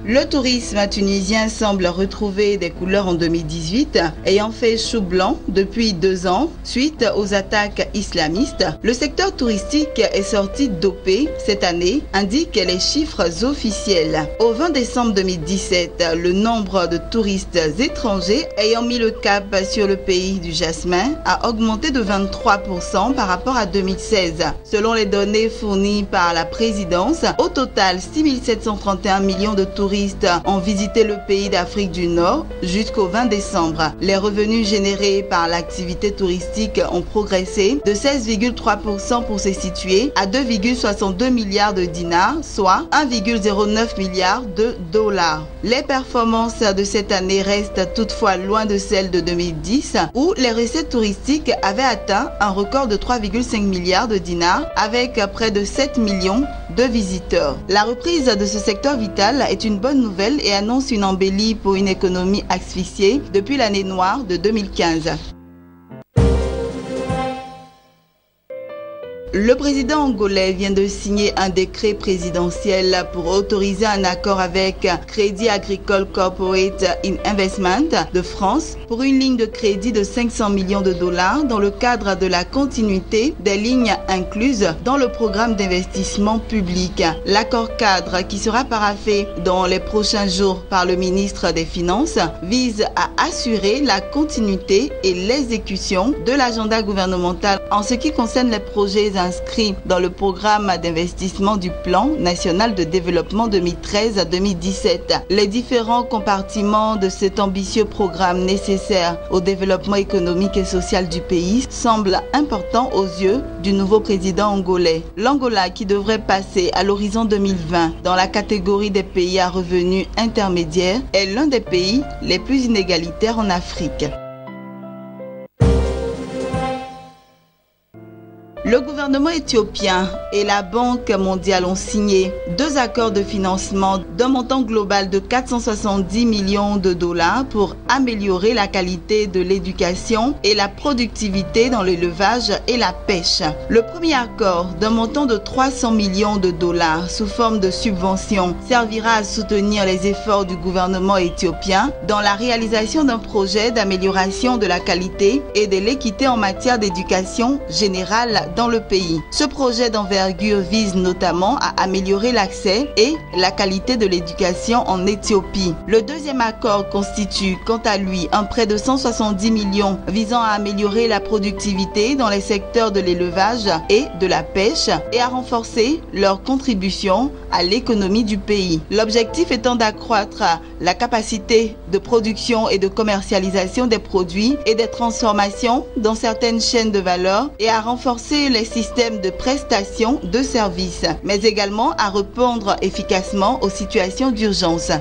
Le tourisme tunisien semble retrouver des couleurs en 2018, ayant fait chou blanc depuis 2 ans suite aux attaques islamistes. Le secteur touristique est sorti dopé cette année, indiquent les chiffres officiels. Au 20 décembre 2017, le nombre de touristes étrangers ayant mis le cap sur le pays du jasmin a augmenté de 23% par rapport à 2016. Selon les données fournies par la présidence, au total, 6 731 millions de touristes ont visité le pays d'Afrique du Nord jusqu'au 20 décembre. Les revenus générés par l'activité touristique ont progressé de 16,3% pour se situer à 2,62 milliards de dinars, soit 1,09 milliard de dollars. Les performances de cette année restent toutefois loin de celles de 2010 où les recettes touristiques avaient atteint un record de 3,5 milliards de dinars avec près de 7 millions de visiteurs. La reprise de ce secteur vital est une bonne nouvelle et annonce une embellie pour une économie asphyxiée depuis l'année noire de 2015. Le président angolais vient de signer un décret présidentiel pour autoriser un accord avec Crédit Agricole Corporate Investment de France pour une ligne de crédit de 500 millions de dollars dans le cadre de la continuité des lignes incluses dans le programme d'investissement public. L'accord cadre qui sera paraphé dans les prochains jours par le ministre des Finances vise à assurer la continuité et l'exécution de l'agenda gouvernemental en ce qui concerne les projets inscrits dans le programme d'investissement du Plan national de développement 2013-2017. Les différents compartiments de cet ambitieux programme nécessaire au développement économique et social du pays semblent importants aux yeux du nouveau président angolais. L'Angola, qui devrait passer à l'horizon 2020 dans la catégorie des pays à revenus intermédiaires, est l'un des pays les plus inégalitaires en Afrique. Le gouvernement éthiopien et la Banque mondiale ont signé 2 accords de financement d'un montant global de 470 millions de dollars pour améliorer la qualité de l'éducation et la productivité dans l'élevage et la pêche. Le premier accord d'un montant de 300 millions de dollars sous forme de subvention servira à soutenir les efforts du gouvernement éthiopien dans la réalisation d'un projet d'amélioration de la qualité et de l'équité en matière d'éducation générale dans le pays. Ce projet d'envergure vise notamment à améliorer l'accès et la qualité de l'éducation en Éthiopie. Le deuxième accord constitue quant à lui un prêt de 170 millions visant à améliorer la productivité dans les secteurs de l'élevage et de la pêche et à renforcer leur contribution à l'économie du pays. L'objectif étant d'accroître la capacité de production et de commercialisation des produits et des transformations dans certaines chaînes de valeur et à renforcer les systèmes de prestation de services, mais également à répondre efficacement aux situations d'urgence.